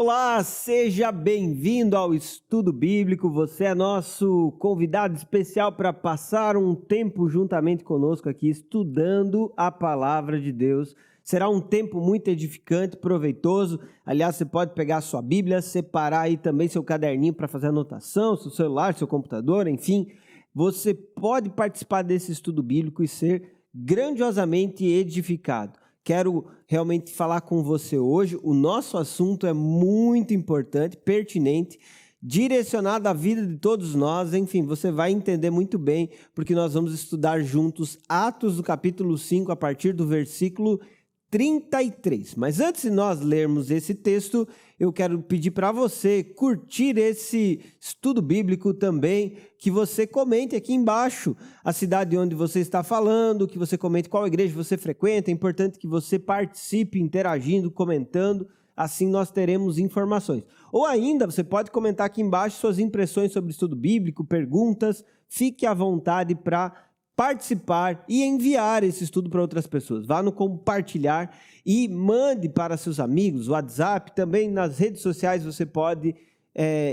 Olá, seja bem-vindo ao Estudo Bíblico. Você é nosso convidado especial para passar um tempo juntamente conosco aqui estudando a Palavra de Deus. Será um tempo muito edificante, proveitoso. Aliás, você pode pegar a sua Bíblia, separar aí também seu caderninho para fazer anotação, seu celular, seu computador, enfim. Você pode participar desse estudo bíblico e ser grandiosamente edificado. Quero realmente falar com você hoje. O nosso assunto é muito importante, pertinente, direcionado à vida de todos nós. Enfim, você vai entender muito bem, porque nós vamos estudar juntos Atos do capítulo 5, a partir do versículo 33. Mas antes de nós lermos esse texto, eu quero pedir para você curtir esse estudo bíblico também, que você comente aqui embaixo a cidade onde você está falando, que você comente qual igreja você frequenta. É importante que você participe interagindo, comentando, assim nós teremos informações. Ou ainda, você pode comentar aqui embaixo suas impressões sobre o estudo bíblico, perguntas, fique à vontade para participar e enviar esse estudo para outras pessoas. Vá no compartilhar e mande para seus amigos, WhatsApp, também nas redes sociais você pode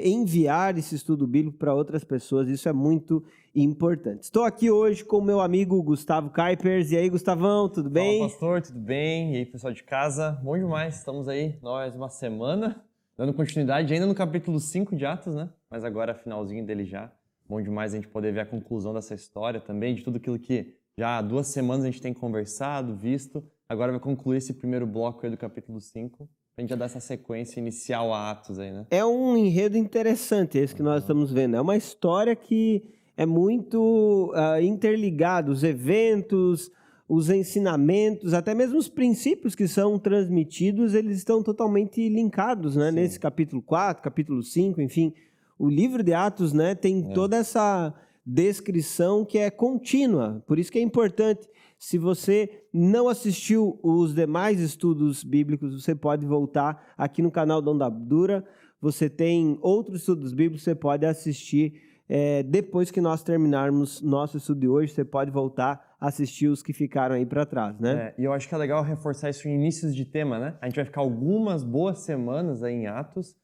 enviar esse estudo bíblico para outras pessoas. Isso é muito importante. Estou aqui hoje com o meu amigo Gustavo Kuipers. E aí, Gustavão, tudo bem? Fala, pastor, tudo bem? E aí, pessoal de casa? Bom demais, estamos aí, nós, uma semana, dando continuidade ainda no capítulo 5 de Atos, né? Mas agora, finalzinho dele já. Bom demais a gente poder ver a conclusão dessa história também, de tudo aquilo que já há 2 semanas a gente tem conversado, visto. Agora vai concluir esse primeiro bloco aí do capítulo 5, pra gente já dar essa sequência inicial a Atos aí, né? É um enredo interessante esse que nós estamos vendo. É uma história que é muito interligada, os eventos, os ensinamentos, até mesmo os princípios que são transmitidos, eles estão totalmente linkados, né? Nesse capítulo 4, capítulo 5, enfim. O livro de Atos, né, tem toda essa descrição que é contínua. Por isso que é importante. Se você não assistiu os demais estudos bíblicos, você pode voltar aqui no canal da Onda Dura. Você tem outros estudos bíblicos, você pode assistir depois que nós terminarmos nosso estudo de hoje. Você pode voltar a assistir os que ficaram aí para trás, né? E eu acho que é legal reforçar isso em inícios de tema, né? A gente vai ficar algumas boas semanas aí em Atos.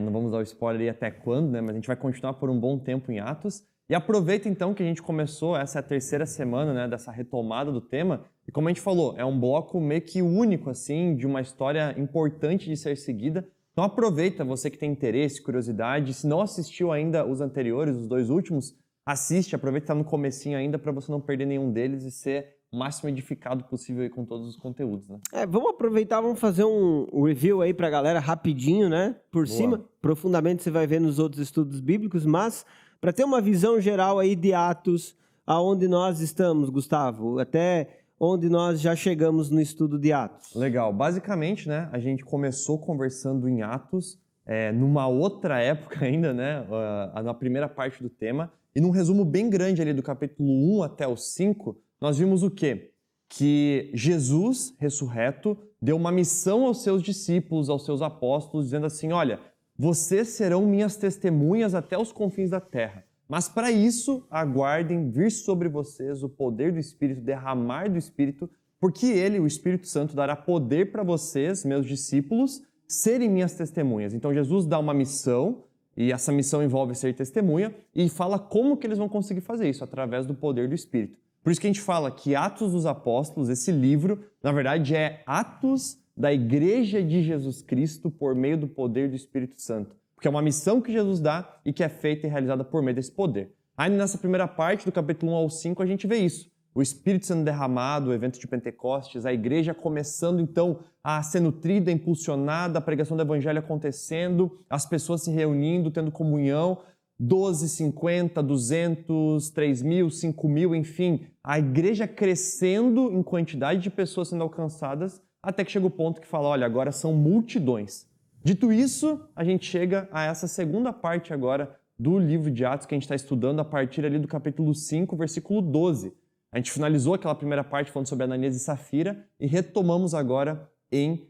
Não vamos dar o spoiler aí até quando, né? Mas a gente vai continuar por um bom tempo em Atos. E aproveita então que a gente começou, essa é a 3ª semana, né, dessa retomada do tema. E como a gente falou, é um bloco meio que único, assim, de uma história importante de ser seguida. Então aproveita, você que tem interesse, curiosidade. Se não assistiu ainda os anteriores, os 2 últimos, assiste, aproveita que está no comecinho ainda para você não perder nenhum deles e ser o máximo edificado possível aí com todos os conteúdos, né? Vamos aproveitar, vamos fazer um review aí pra galera rapidinho, né? Por cima, profundamente você vai ver nos outros estudos bíblicos, mas para ter uma visão geral aí de Atos, aonde nós estamos, Gustavo, até onde nós já chegamos no estudo de Atos. Legal. Basicamente, né, a gente começou conversando em Atos, numa outra época ainda, né, na primeira parte do tema, e num resumo bem grande ali do capítulo 1 até o 5, nós vimos o quê? Que Jesus, ressurreto, deu uma missão aos seus discípulos, aos seus apóstolos, dizendo assim, olha, vocês serão minhas testemunhas até os confins da terra. Mas para isso, aguardem vir sobre vocês o poder do Espírito, derramar do Espírito, porque Ele, o Espírito Santo, dará poder para vocês, meus discípulos, serem minhas testemunhas. Então Jesus dá uma missão, e essa missão envolve ser testemunha, e fala como que eles vão conseguir fazer isso, através do poder do Espírito. Por isso que a gente fala que Atos dos Apóstolos, esse livro, na verdade é Atos da Igreja de Jesus Cristo por meio do poder do Espírito Santo. Porque é uma missão que Jesus dá e que é feita e realizada por meio desse poder. Aí nessa primeira parte, do capítulo 1 ao 5, a gente vê isso. O Espírito sendo derramado, o evento de Pentecostes, a igreja começando então a ser nutrida, impulsionada, a pregação do evangelho acontecendo, as pessoas se reunindo, tendo comunhão, 12, 50, 200, 3.000, 5.000, enfim, a igreja crescendo em quantidade de pessoas sendo alcançadas, até que chega o ponto que fala, olha, agora são multidões. Dito isso, a gente chega a essa segunda parte agora do livro de Atos, que a gente está estudando a partir ali do capítulo 5, versículo 12. A gente finalizou aquela primeira parte falando sobre Ananias e Safira e retomamos agora em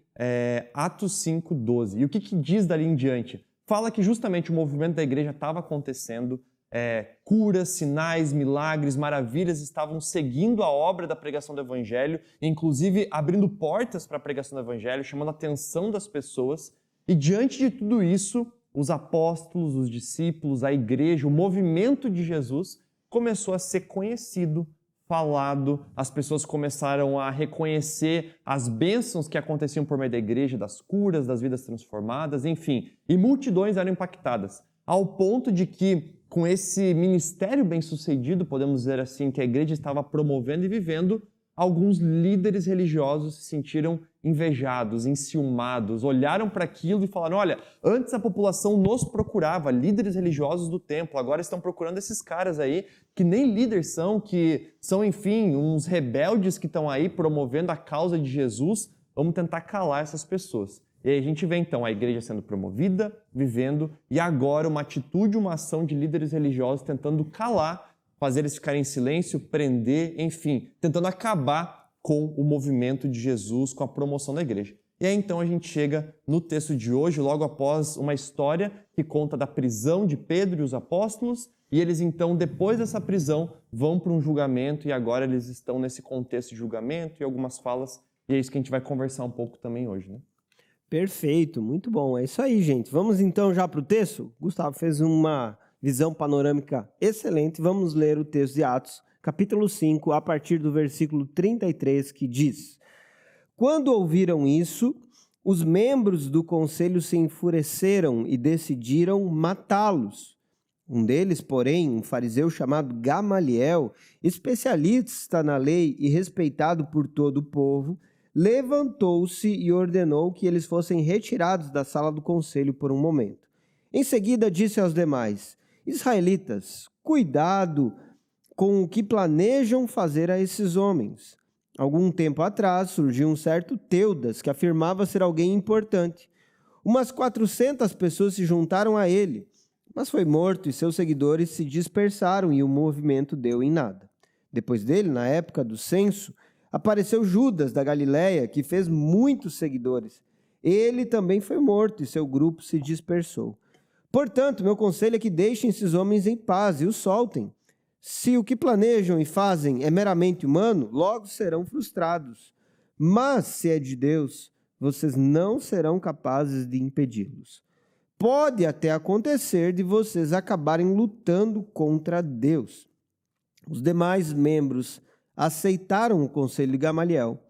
Atos 5, 12. E o que diz dali em diante? Fala que justamente o movimento da igreja estava acontecendo, curas, sinais, milagres, maravilhas estavam seguindo a obra da pregação do evangelho, inclusive abrindo portas para a pregação do evangelho, chamando a atenção das pessoas. E diante de tudo isso, os apóstolos, os discípulos, a igreja, o movimento de Jesus começou a ser conhecido, falado, as pessoas começaram a reconhecer as bênçãos que aconteciam por meio da igreja, das curas, das vidas transformadas, enfim, e multidões eram impactadas, ao ponto de que, com esse ministério bem-sucedido, podemos dizer assim, que a igreja estava promovendo e vivendo, alguns líderes religiosos se sentiram invejados, enciumados, olharam para aquilo e falaram: olha, antes a população nos procurava, líderes religiosos do templo, agora estão procurando esses caras aí que nem líderes são, que são, enfim, uns rebeldes que estão aí promovendo a causa de Jesus, vamos tentar calar essas pessoas. E aí a gente vê então a igreja sendo promovida, vivendo, e agora uma atitude, uma ação de líderes religiosos tentando calar, fazer eles ficarem em silêncio, prender, enfim, tentando acabar com o movimento de Jesus, com a promoção da igreja. E aí então a gente chega no texto de hoje, logo após uma história que conta da prisão de Pedro e os apóstolos, e eles então, depois dessa prisão, vão para um julgamento, e agora eles estão nesse contexto de julgamento e algumas falas, e é isso que a gente vai conversar um pouco também hoje, né? Perfeito, muito bom. É isso aí, gente. Vamos então já para o texto? Gustavo fez uma visão panorâmica excelente. Vamos ler o texto de Atos, capítulo 5, a partir do versículo 33, que diz: Quando ouviram isso, os membros do conselho se enfureceram e decidiram matá-los. Um deles, porém, um fariseu chamado Gamaliel, especialista na lei e respeitado por todo o povo, levantou-se e ordenou que eles fossem retirados da sala do conselho por um momento. Em seguida disse aos demais: Israelitas, cuidado com o que planejam fazer a esses homens. Algum tempo atrás surgiu um certo Teudas, que afirmava ser alguém importante. Umas 400 pessoas se juntaram a ele, mas foi morto e seus seguidores se dispersaram e o movimento deu em nada. Depois dele, na época do censo, apareceu Judas da Galileia, que fez muitos seguidores. Ele também foi morto e seu grupo se dispersou. Portanto, meu conselho é que deixem esses homens em paz e os soltem. Se o que planejam e fazem é meramente humano, logo serão frustrados. Mas, se é de Deus, vocês não serão capazes de impedi-los. Pode até acontecer de vocês acabarem lutando contra Deus. Os demais membros aceitaram o conselho de Gamaliel,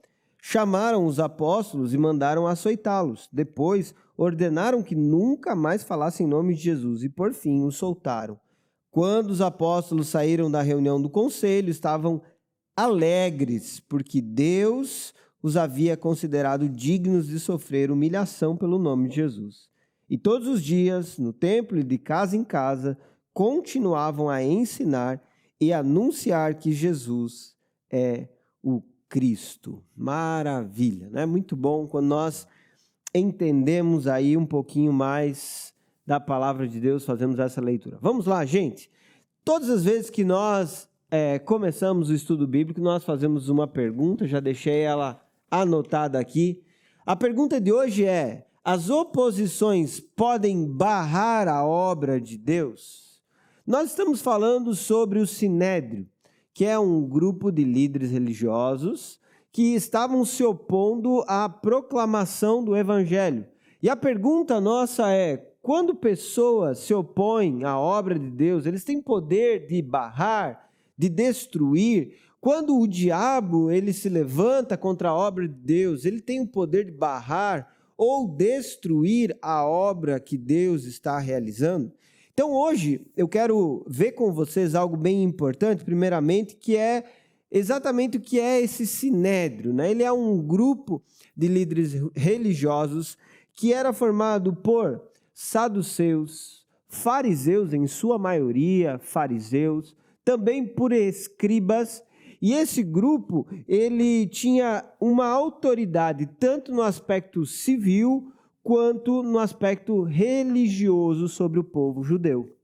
chamaram os apóstolos e mandaram açoitá-los. Depois, ordenaram que nunca mais falassem em nome de Jesus e, por fim, os soltaram. Quando os apóstolos saíram da reunião do conselho, estavam alegres, porque Deus os havia considerado dignos de sofrer humilhação pelo nome de Jesus. E todos os dias, no templo e de casa em casa, continuavam a ensinar e anunciar que Jesus é o Cristo. Maravilha, né? Muito bom quando nós entendemos aí um pouquinho mais da palavra de Deus, fazemos essa leitura. Vamos lá, gente. Todas as vezes que nós começamos o estudo bíblico, nós fazemos uma pergunta, já deixei ela anotada aqui. A pergunta de hoje é: as oposições podem barrar a obra de Deus? Nós estamos falando sobre o Sinédrio, que é um grupo de líderes religiosos que estavam se opondo à proclamação do Evangelho. E a pergunta nossa é: quando pessoas se opõem à obra de Deus, eles têm poder de barrar, de destruir? Quando o diabo ele se levanta contra a obra de Deus, ele tem o poder de barrar ou destruir a obra que Deus está realizando? Então hoje eu quero ver com vocês algo bem importante, primeiramente, que é exatamente o que é esse Sinédrio, né? Ele é um grupo de líderes religiosos que era formado por saduceus, fariseus, em sua maioria fariseus, também por escribas. E esse grupo, ele tinha uma autoridade tanto no aspecto civil quanto no aspecto religioso sobre o povo judeu.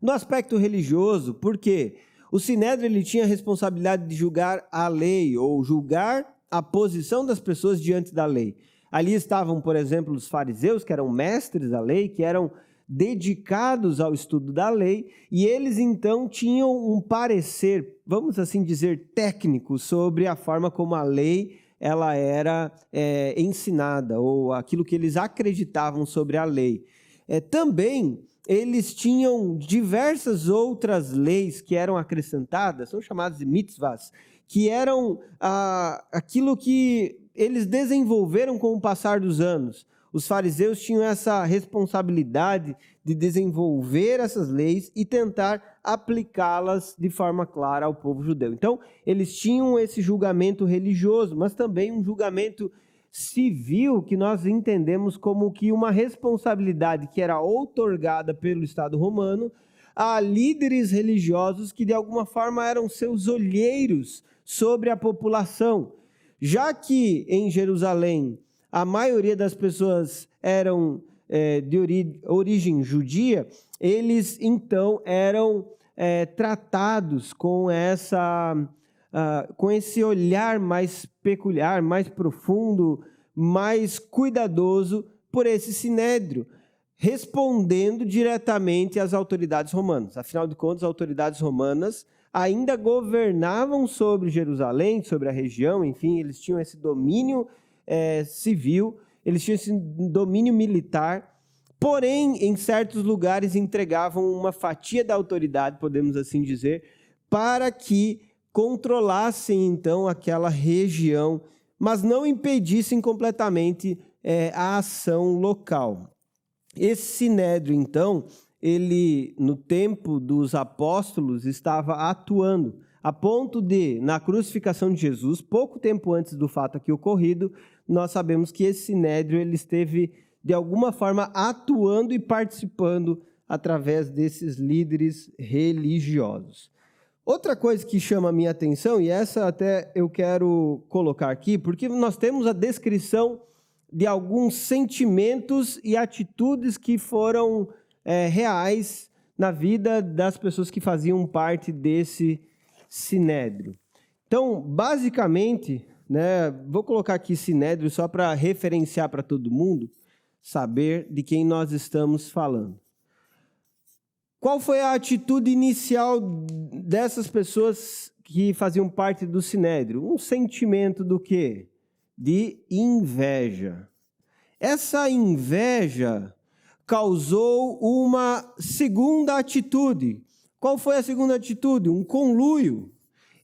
No aspecto religioso, por quê? O Sinédrio ele tinha a responsabilidade de julgar a lei ou julgar a posição das pessoas diante da lei. Ali estavam, por exemplo, os fariseus, que eram mestres da lei, que eram dedicados ao estudo da lei, e eles então tinham um parecer, vamos assim dizer, técnico sobre a forma como a lei ela era ensinada, ou aquilo que eles acreditavam sobre a lei. Também eles tinham diversas outras leis que eram acrescentadas, são chamadas de mitzvahs, que eram aquilo que eles desenvolveram com o passar dos anos. Os fariseus tinham essa responsabilidade de desenvolver essas leis e tentar aplicá-las de forma clara ao povo judeu. Então, eles tinham esse julgamento religioso, mas também um julgamento civil, que nós entendemos como que uma responsabilidade que era outorgada pelo Estado romano a líderes religiosos que de alguma forma eram seus olheiros sobre a população. Já que em Jerusalém a maioria das pessoas eram de origem judia, eles então eram tratados com esse olhar mais peculiar, mais profundo, mais cuidadoso por esse sinédrio, respondendo diretamente às autoridades romanas. Afinal de contas, as autoridades romanas ainda governavam sobre Jerusalém, sobre a região, enfim, eles tinham esse domínio civil, eles tinham esse domínio militar, porém, em certos lugares entregavam uma fatia da autoridade, podemos assim dizer, para que controlassem então aquela região, mas não impedissem completamente a ação local. Esse sinédrio, então, ele, no tempo dos apóstolos, estava atuando, a ponto de, na crucificação de Jesus, pouco tempo antes do fato aqui ocorrido, nós sabemos que esse sinédrio ele esteve, de alguma forma, atuando e participando através desses líderes religiosos. Outra coisa que chama a minha atenção, e essa até eu quero colocar aqui, porque nós temos a descrição de alguns sentimentos e atitudes que foram reais na vida das pessoas que faziam parte desse sinédrio. Então, basicamente, vou colocar aqui sinédrio só para referenciar para todo mundo, saber de quem nós estamos falando. Qual foi a atitude inicial dessas pessoas que faziam parte do sinédrio? Um sentimento do quê? De inveja. Essa inveja causou uma segunda atitude. Qual foi a segunda atitude? Um conluio.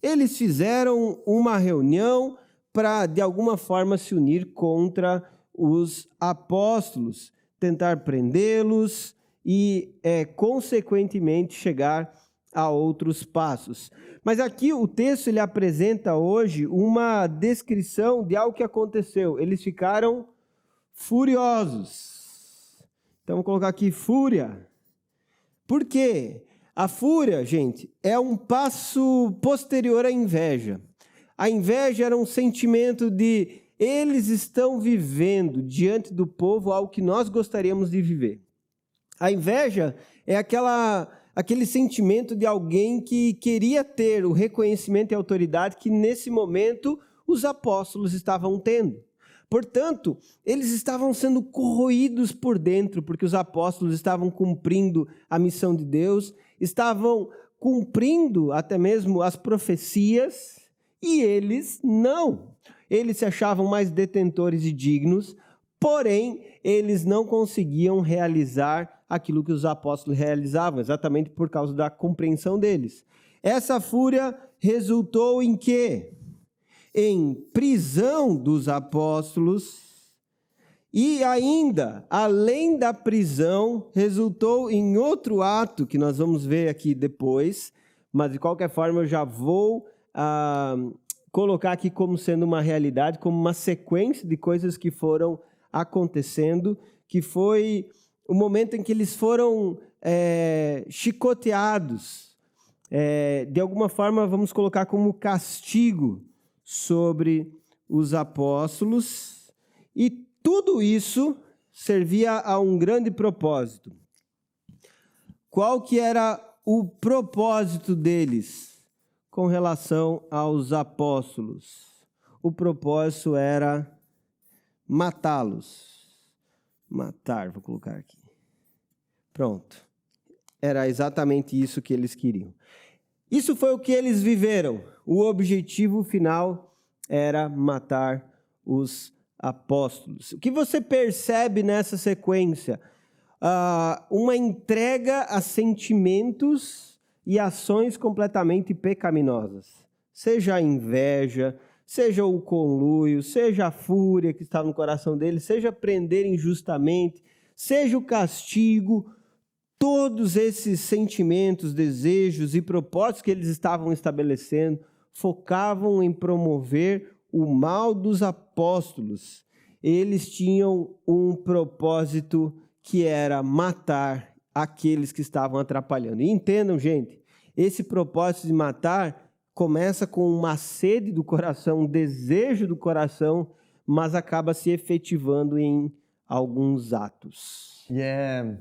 Eles fizeram uma reunião para, de alguma forma, se unir contra os apóstolos, tentar prendê-los e, consequentemente, chegar a outros passos. Mas aqui o texto ele apresenta hoje uma descrição de algo que aconteceu. Eles ficaram furiosos. Então, vou colocar aqui fúria. Por quê? A fúria, gente, é um passo posterior à inveja. A inveja era um sentimento de eles estão vivendo diante do povo algo que nós gostaríamos de viver. A inveja é aquele sentimento de alguém que queria ter o reconhecimento e autoridade que nesse momento os apóstolos estavam tendo. Portanto, eles estavam sendo corroídos por dentro, porque os apóstolos estavam cumprindo a missão de Deus, estavam cumprindo até mesmo as profecias, e eles não. Eles se achavam mais detentores e dignos, porém, eles não conseguiam realizar aquilo que os apóstolos realizavam, exatamente por causa da compreensão deles. Essa fúria resultou em quê? Em prisão dos apóstolos e ainda, além da prisão, resultou em outro ato que nós vamos ver aqui depois, mas de qualquer forma eu já vou colocar aqui como sendo uma realidade, como uma sequência de coisas que foram acontecendo, que foi o momento em que eles foram chicoteados, de alguma forma vamos colocar como castigo sobre os apóstolos, e tudo isso servia a um grande propósito. Qual que era o propósito deles com relação aos apóstolos? O propósito era matá-los. Matar, vou colocar aqui. Pronto. Era exatamente isso que eles queriam. Isso foi o que eles viveram. O objetivo final era matar os apóstolos. O que você percebe nessa sequência? Uma entrega a sentimentos e ações completamente pecaminosas. Seja a inveja, seja o conluio, seja a fúria que estava no coração dele, seja prender injustamente, seja o castigo, todos esses sentimentos, desejos e propósitos que eles estavam estabelecendo focavam em promover o mal dos apóstolos. Eles tinham um propósito que era matar aqueles que estavam atrapalhando. E entendam, gente, esse propósito de matar começa com uma sede do coração, um desejo do coração, mas acaba se efetivando em alguns atos. E é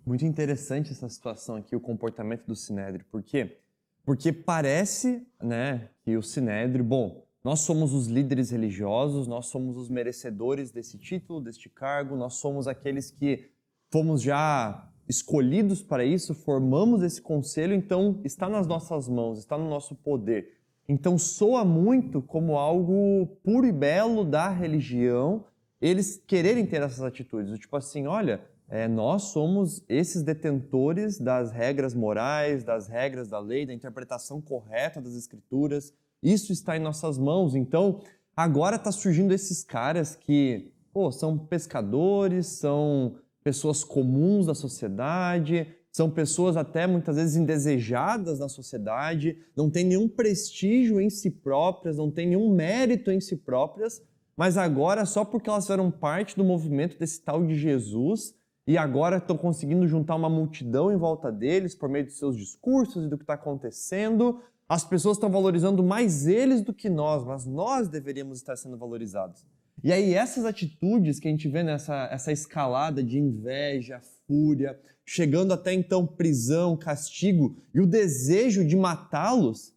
muito interessante essa situação aqui, o comportamento do Sinédrio. Por quê? Porque parece, né, que o Sinédrio, bom, nós somos os líderes religiosos, nós somos os merecedores desse título, deste cargo, nós somos aqueles que fomos já escolhidos para isso, formamos esse conselho, então está nas nossas mãos, está no nosso poder. Então soa muito como algo puro e belo da religião, eles quererem ter essas atitudes, tipo assim, olha, nós somos esses detentores das regras morais, das regras da lei, da interpretação correta das escrituras, isso está em nossas mãos. Então agora está surgindo esses caras que são pescadores, são pessoas comuns da sociedade, são pessoas até muitas vezes indesejadas na sociedade, não têm nenhum prestígio em si próprias, não têm nenhum mérito em si próprias, mas agora só porque elas fizeram parte do movimento desse tal de Jesus e agora estão conseguindo juntar uma multidão em volta deles por meio de seus discursos e do que está acontecendo, as pessoas estão valorizando mais eles do que nós, mas nós deveríamos estar sendo valorizados. E aí essas atitudes que a gente vê essa escalada de inveja, fúria, chegando até então prisão, castigo e o desejo de matá-los,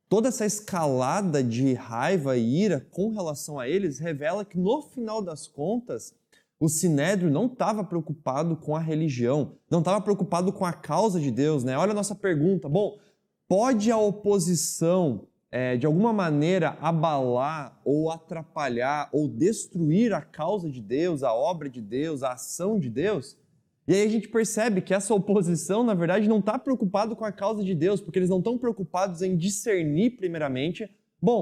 toda essa escalada de raiva e ira com relação a eles revela que no final das contas o Sinédrio não estava preocupado com a religião, não estava preocupado com a causa de Deus, né? Olha a nossa pergunta, pode a oposição de alguma maneira abalar ou atrapalhar ou destruir a causa de Deus, a obra de Deus, a ação de Deus? E aí a gente percebe que essa oposição, na verdade, não está preocupada com a causa de Deus, porque eles não estão preocupados em discernir primeiramente,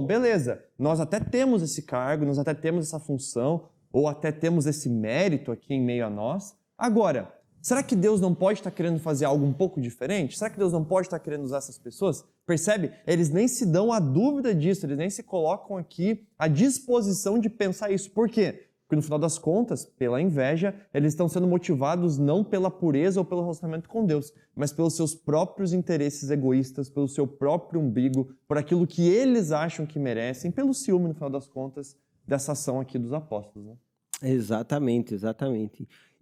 beleza, nós até temos esse cargo, nós até temos essa função, ou até temos esse mérito aqui em meio a nós. Agora, será que Deus não pode estar querendo fazer algo um pouco diferente? Será que Deus não pode estar querendo usar essas pessoas? Percebe? Eles nem se dão a dúvida disso, eles nem se colocam aqui à disposição de pensar isso. Por quê? Porque no final das contas, pela inveja, eles estão sendo motivados não pela pureza ou pelo relacionamento com Deus, mas pelos seus próprios interesses egoístas, pelo seu próprio umbigo, por aquilo que eles acham que merecem, pelo ciúme, no final das contas, dessa ação aqui dos apóstolos, né? Exatamente.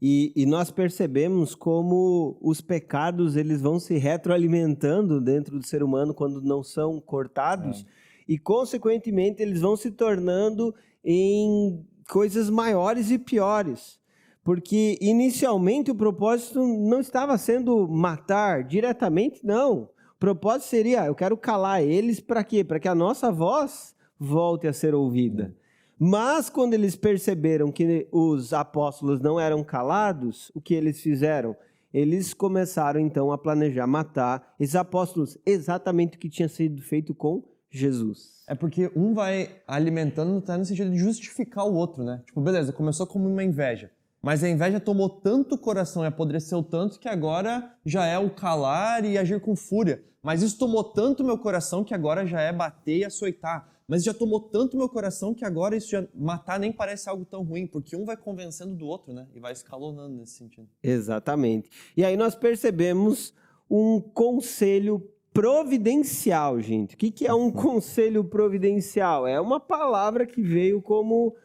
E nós percebemos como os pecados eles vão se retroalimentando dentro do ser humano quando não são cortados e, consequentemente, eles vão se tornando em coisas maiores e piores. Porque, inicialmente, o propósito não estava sendo matar diretamente, não. O propósito seria, eu quero calar eles para quê? Para que a nossa voz volte a ser ouvida. Mas, quando eles perceberam que os apóstolos não eram calados, o que eles fizeram? Eles começaram, então, a planejar matar esses apóstolos, exatamente o que tinha sido feito com Jesus. É porque um vai alimentando até no sentido de justificar o outro, né? Tipo, beleza, começou como uma inveja, mas a inveja tomou tanto o coração e apodreceu tanto que agora já é o calar e agir com fúria. Mas isso tomou tanto meu coração que agora já é bater e açoitar. Mas já tomou tanto meu coração que agora isso já matar nem parece algo tão ruim, porque um vai convencendo do outro, né? E vai escalonando nesse sentido. Exatamente. E aí nós percebemos um conselho providencial, gente. O que é um conselho providencial? É uma palavra que veio como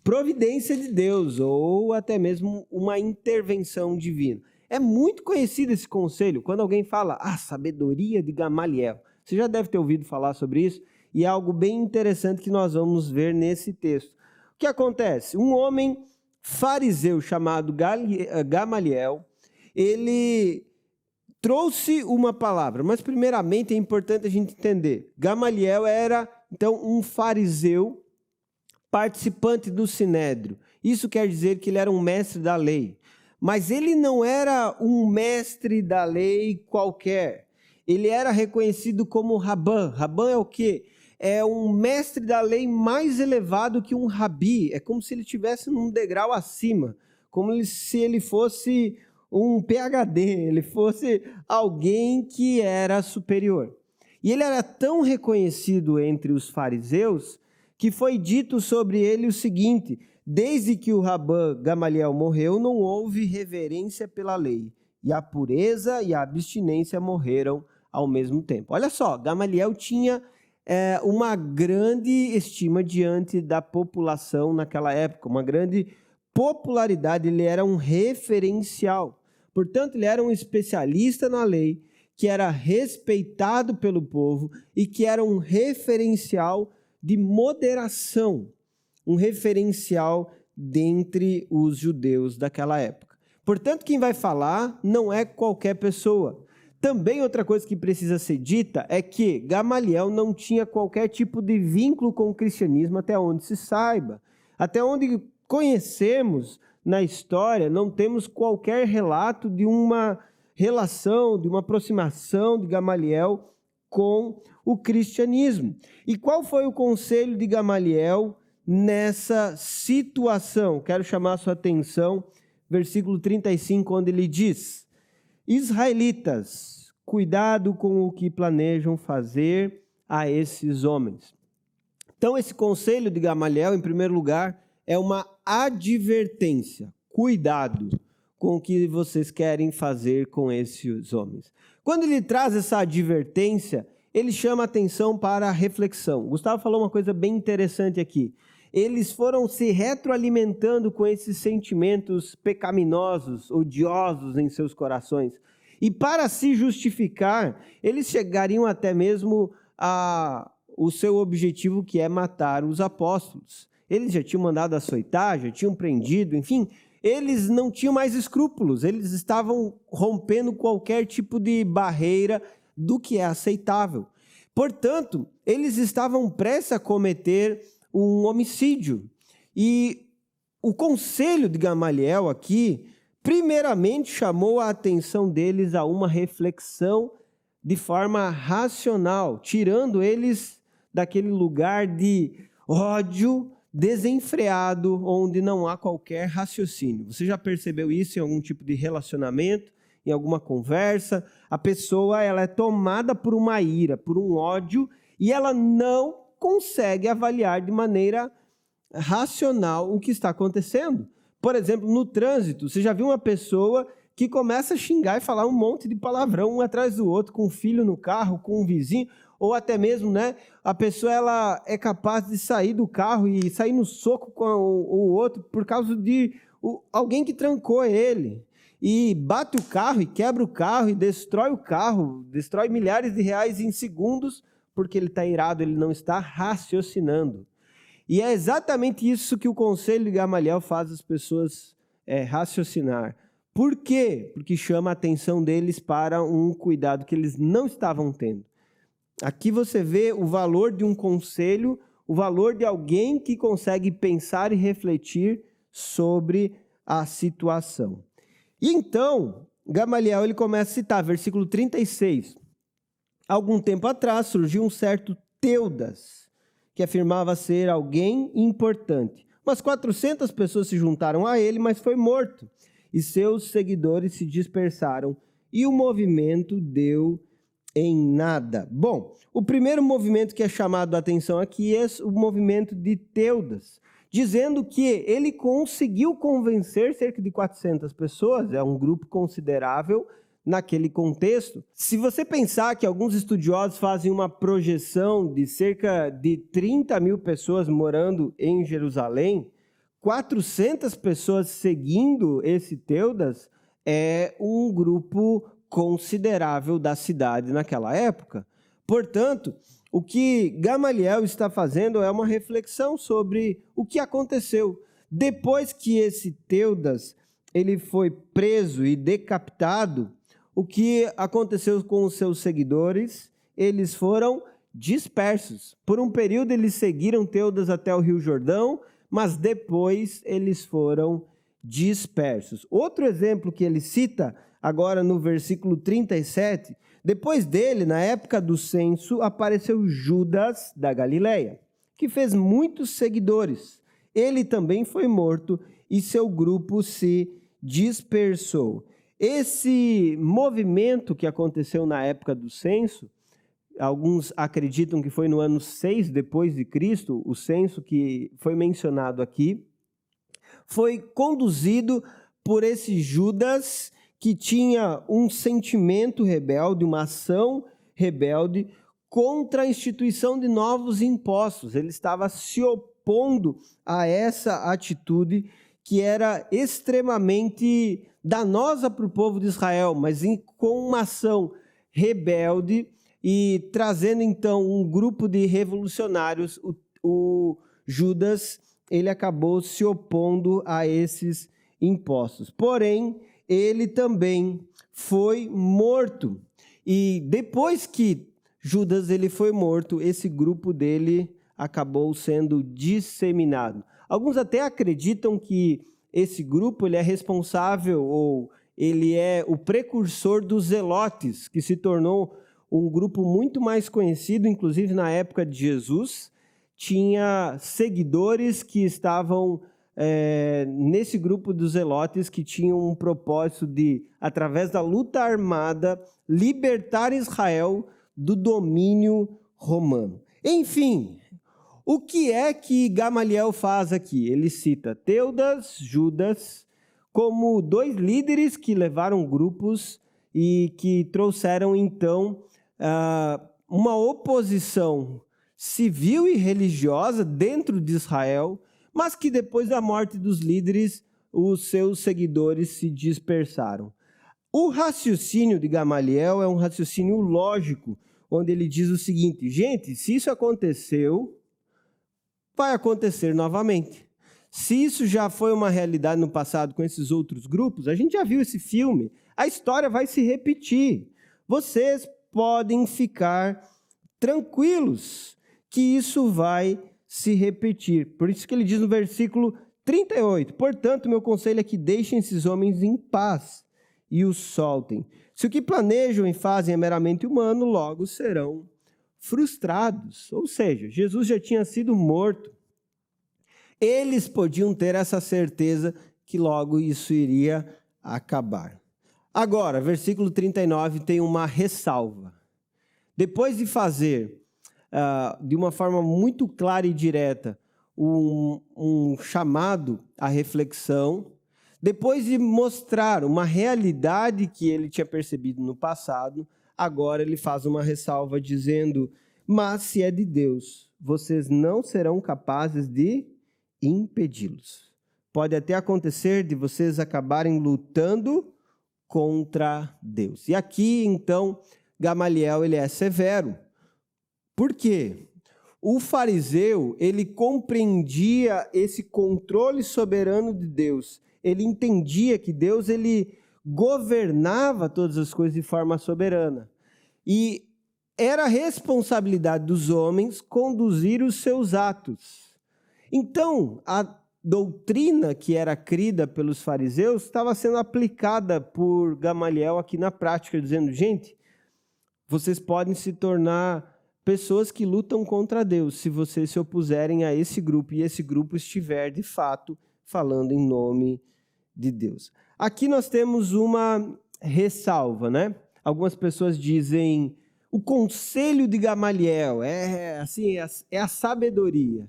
providência de Deus, ou até mesmo uma intervenção divina. É muito conhecido esse conselho. Quando alguém fala, sabedoria de Gamaliel. Você já deve ter ouvido falar sobre isso. E é algo bem interessante que nós vamos ver nesse texto. O que acontece? Um homem fariseu chamado Gamaliel, ele trouxe uma palavra, mas primeiramente é importante a gente entender. Gamaliel era então, um fariseu participante do Sinédrio. Isso quer dizer que ele era um mestre da lei. Mas ele não era um mestre da lei qualquer. Ele era reconhecido como Rabã. Rabã é o quê? É um mestre da lei mais elevado que um rabi. É como se ele estivesse num degrau acima. Como se ele fosse um PhD. Ele fosse alguém que era superior. E ele era tão reconhecido entre os fariseus que foi dito sobre ele o seguinte: desde que o Rabã Gamaliel morreu, não houve reverência pela lei, e a pureza e a abstinência morreram ao mesmo tempo. Olha só, Gamaliel tinha uma grande estima diante da população naquela época, uma grande popularidade, ele era um referencial. Portanto, ele era um especialista na lei, que era respeitado pelo povo e que era um referencial de moderação, um referencial dentre os judeus daquela época. Portanto, quem vai falar não é qualquer pessoa. Também outra coisa que precisa ser dita é que Gamaliel não tinha qualquer tipo de vínculo com o cristianismo até onde se saiba. Até onde conhecemos na história, não temos qualquer relato de uma relação, de uma aproximação de Gamaliel com o cristianismo. E qual foi o conselho de Gamaliel nessa situação? Quero chamar a sua atenção, versículo 35, onde ele diz: Israelitas, cuidado com o que planejam fazer a esses homens. Então, esse conselho de Gamaliel, em primeiro lugar, é uma advertência. Cuidado com o que vocês querem fazer com esses homens. Quando ele traz essa advertência, ele chama a atenção para a reflexão. Gustavo falou uma coisa bem interessante aqui. Eles foram se retroalimentando com esses sentimentos pecaminosos, odiosos em seus corações. E para se justificar, eles chegariam até mesmo o seu objetivo, que é matar os apóstolos. Eles já tinham mandado açoitar, já tinham prendido, enfim, eles não tinham mais escrúpulos, eles estavam rompendo qualquer tipo de barreira do que é aceitável. Portanto, eles estavam prestes a cometer um homicídio. E o conselho de Gamaliel aqui, primeiramente, chamou a atenção deles a uma reflexão de forma racional, tirando eles daquele lugar de ódio desenfreado, onde não há qualquer raciocínio. Você já percebeu isso em algum tipo de relacionamento, em alguma conversa? A pessoa ela é tomada por uma ira, por um ódio, e ela não consegue avaliar de maneira racional o que está acontecendo. Por exemplo, no trânsito, você já viu uma pessoa que começa a xingar e falar um monte de palavrão um atrás do outro, com um filho no carro, com um vizinho, ou até mesmo, a pessoa ela é capaz de sair do carro e sair no soco com o outro por causa de alguém que trancou ele. E bate o carro e quebra o carro destrói milhares de reais em segundos, porque ele está irado, ele não está raciocinando. E é exatamente isso que o conselho de Gamaliel faz as pessoas raciocinar. Por quê? Porque chama a atenção deles para um cuidado que eles não estavam tendo. Aqui você vê o valor de um conselho, o valor de alguém que consegue pensar e refletir sobre a situação. E então, Gamaliel ele começa a citar, versículo 36. Algum tempo atrás surgiu um certo Teudas, que afirmava ser alguém importante. Umas 400 pessoas se juntaram a ele, mas foi morto. E seus seguidores se dispersaram e o movimento deu em nada. Bom, o primeiro movimento que é chamado a atenção aqui é o movimento de Teudas, dizendo que ele conseguiu convencer cerca de 400 pessoas, é um grupo considerável naquele contexto. Se você pensar que alguns estudiosos fazem uma projeção de cerca de 30 mil pessoas morando em Jerusalém, 400 pessoas seguindo esse Teudas é um grupo considerável da cidade naquela época. Portanto, o que Gamaliel está fazendo é uma reflexão sobre o que aconteceu. Depois que esse Teudas ele foi preso e decapitado, o que aconteceu com os seus seguidores? Eles foram dispersos. Por um período eles seguiram Teudas até o Rio Jordão, mas depois eles foram dispersos. Outro exemplo que ele cita, agora no versículo 37, depois dele, na época do censo, apareceu Judas da Galileia, que fez muitos seguidores. Ele também foi morto e seu grupo se dispersou. Esse movimento que aconteceu na época do censo, alguns acreditam que foi no ano 6 depois de Cristo, o censo que foi mencionado aqui, foi conduzido por esse Judas que tinha um sentimento rebelde, uma ação rebelde contra a instituição de novos impostos. Ele estava se opondo a essa atitude que era extremamente danosa para o povo de Israel, mas com uma ação rebelde e trazendo então um grupo de revolucionários, o Judas, ele acabou se opondo a esses impostos. Porém, ele também foi morto. E depois que Judas ele foi morto, esse grupo dele acabou sendo disseminado. Alguns até acreditam que esse grupo ele é responsável ou ele é o precursor dos zelotes, que se tornou um grupo muito mais conhecido, inclusive na época de Jesus. Tinha seguidores que estavam nesse grupo dos zelotes que tinham um propósito de, através da luta armada, libertar Israel do domínio romano. Enfim, o que é que Gamaliel faz aqui? Ele cita Teudas, Judas, como dois líderes que levaram grupos e que trouxeram, então, uma oposição civil e religiosa dentro de Israel, mas que depois da morte dos líderes, os seus seguidores se dispersaram. O raciocínio de Gamaliel é um raciocínio lógico, onde ele diz o seguinte: gente, se isso aconteceu, vai acontecer novamente. Se isso já foi uma realidade no passado com esses outros grupos, a gente já viu esse filme, a história vai se repetir. Vocês podem ficar tranquilos que isso vai se repetir. Por isso que ele diz no versículo 38, portanto, meu conselho é que deixem esses homens em paz e os soltem. Se o que planejam e fazem é meramente humano, logo serão frustrados. Ou seja, Jesus já tinha sido morto. Eles podiam ter essa certeza que logo isso iria acabar. Agora, versículo 39 tem uma ressalva. Depois de fazer, de uma forma muito clara e direta, um chamado à reflexão, depois de mostrar uma realidade que ele tinha percebido no passado, agora ele faz uma ressalva dizendo: mas se é de Deus, vocês não serão capazes de impedi-los. Pode até acontecer de vocês acabarem lutando contra Deus. E aqui, então, Gamaliel ele é severo. Por quê? O fariseu, ele compreendia esse controle soberano de Deus. Ele entendia que Deus ele governava todas as coisas de forma soberana. E era responsabilidade dos homens conduzir os seus atos. Então, a doutrina que era crida pelos fariseus estava sendo aplicada por Gamaliel aqui na prática, dizendo: gente, vocês podem se tornar pessoas que lutam contra Deus se vocês se opuserem a esse grupo e esse grupo estiver, de fato, falando em nome de Deus. Aqui nós temos uma ressalva, né? Algumas pessoas dizem: o conselho de Gamaliel é a sabedoria.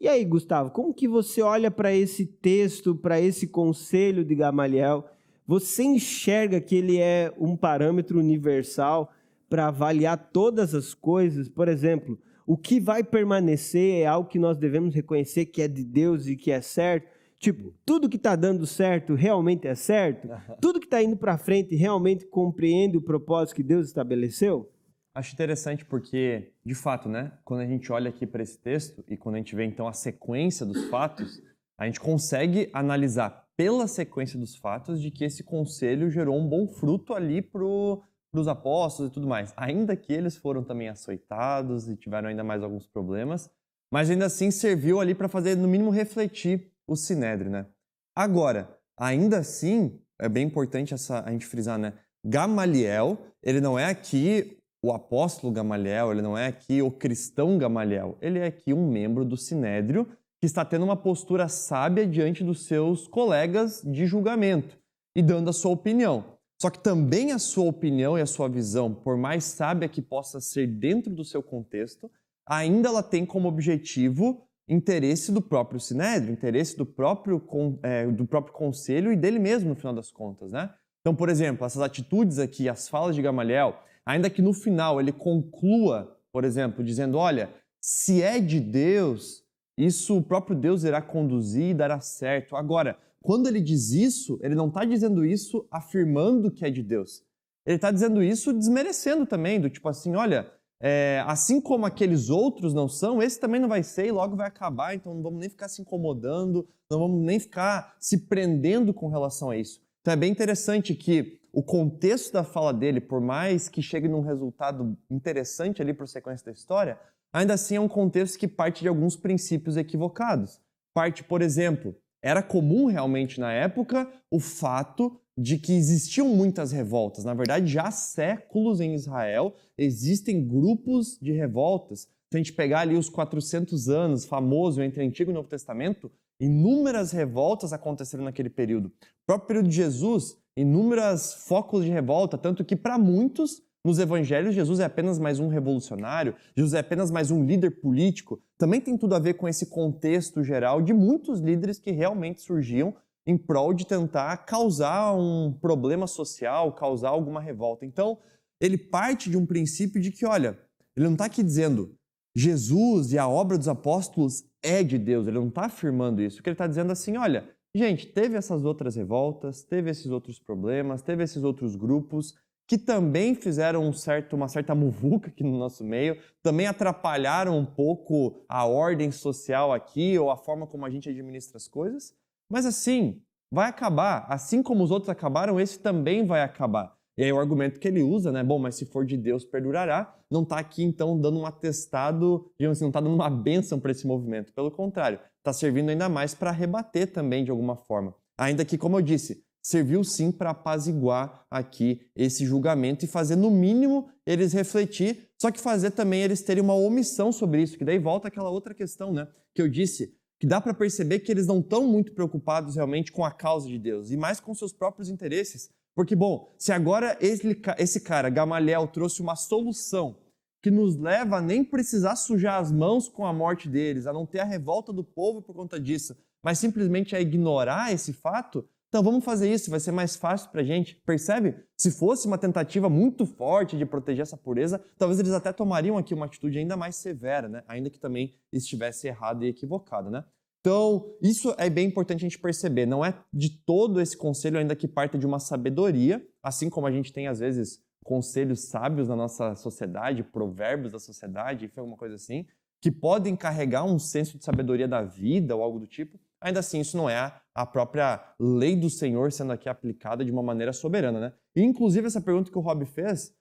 E aí, Gustavo, como que você olha para esse texto, para esse conselho de Gamaliel? Você enxerga que ele é um parâmetro universal para avaliar todas as coisas? Por exemplo, o que vai permanecer é algo que nós devemos reconhecer que é de Deus e que é certo? Tipo, tudo que está dando certo realmente é certo? Tudo que está indo para frente realmente compreende o propósito que Deus estabeleceu? Acho interessante porque, de fato, né, quando a gente olha aqui para esse texto e quando a gente vê então a sequência dos fatos, a gente consegue analisar pela sequência dos fatos de que esse conselho gerou um bom fruto ali pro para os apóstolos e tudo mais. Ainda que eles foram também açoitados e tiveram ainda mais alguns problemas, mas ainda assim serviu ali para fazer, no mínimo, refletir o Sinédrio, né? Agora, ainda assim, é bem importante a gente frisar, né? Gamaliel, ele não é aqui o apóstolo Gamaliel, ele não é aqui o cristão Gamaliel, ele é aqui um membro do Sinédrio que está tendo uma postura sábia diante dos seus colegas de julgamento e dando a sua opinião. Só que também a sua opinião e a sua visão, por mais sábia que possa ser dentro do seu contexto, ainda ela tem como objetivo interesse do próprio Sinédrio, interesse do próprio conselho e dele mesmo, no final das contas, né? Então, por exemplo, essas atitudes aqui, as falas de Gamaliel, ainda que no final ele conclua, por exemplo, dizendo, olha, se é de Deus, isso o próprio Deus irá conduzir e dará certo. Agora, quando ele diz isso, ele não está dizendo isso afirmando que é de Deus. Ele está dizendo isso desmerecendo também, do tipo assim, olha, assim como aqueles outros não são, esse também não vai ser e logo vai acabar, então não vamos nem ficar se incomodando, não vamos nem ficar se prendendo com relação a isso. Então é bem interessante que o contexto da fala dele, por mais que chegue num resultado interessante ali para a sequência da história, ainda assim é um contexto que parte de alguns princípios equivocados. Parte, por exemplo, era comum realmente na época o fato de que existiam muitas revoltas. Na verdade, já há séculos em Israel existem grupos de revoltas. Se a gente pegar ali os 400 anos, famoso entre Antigo e Novo Testamento, inúmeras revoltas aconteceram naquele período. No próprio período de Jesus, inúmeros focos de revolta, tanto que para muitos, nos evangelhos, Jesus é apenas mais um revolucionário, Jesus é apenas mais um líder político. Também tem tudo a ver com esse contexto geral de muitos líderes que realmente surgiam em prol de tentar causar um problema social, causar alguma revolta. Então, ele parte de um princípio de que, olha, ele não está aqui dizendo Jesus e a obra dos apóstolos é de Deus, ele não está afirmando isso. O que ele está dizendo assim, olha, gente, teve essas outras revoltas, teve esses outros problemas, teve esses outros grupos que também fizeram uma certa muvuca aqui no nosso meio, também atrapalharam um pouco a ordem social aqui ou a forma como a gente administra as coisas, mas assim, vai acabar. Assim como os outros acabaram, esse também vai acabar. E aí o argumento que ele usa, né? Bom, mas se for de Deus, perdurará. Não está aqui, então, dando um atestado, digamos assim, não está dando uma bênção para esse movimento. Pelo contrário, está servindo ainda mais para rebater também, de alguma forma. Ainda que, como eu disse, serviu sim para apaziguar aqui esse julgamento e fazer, no mínimo, eles refletir, só que fazer também eles terem uma omissão sobre isso, que daí volta aquela outra questão, né? Que eu disse, que dá para perceber que eles não estão muito preocupados realmente com a causa de Deus, e mais com seus próprios interesses. Porque, bom, se agora esse cara, Gamaliel, trouxe uma solução que nos leva a nem precisar sujar as mãos com a morte deles, a não ter a revolta do povo por conta disso, mas simplesmente a ignorar esse fato, então vamos fazer isso, vai ser mais fácil para a gente. Percebe? Se fosse uma tentativa muito forte de proteger essa pureza, talvez eles até tomariam aqui uma atitude ainda mais severa, né? Ainda que também estivesse errado e equivocado, né? Então, isso é bem importante a gente perceber. Não é de todo esse conselho ainda que parte de uma sabedoria, assim como a gente tem, às vezes, conselhos sábios na nossa sociedade, provérbios da sociedade, enfim, alguma coisa assim, que podem carregar um senso de sabedoria da vida ou algo do tipo. Ainda assim, isso não é a própria lei do Senhor sendo aqui aplicada de uma maneira soberana, né? E, inclusive, essa pergunta que o Rob fez,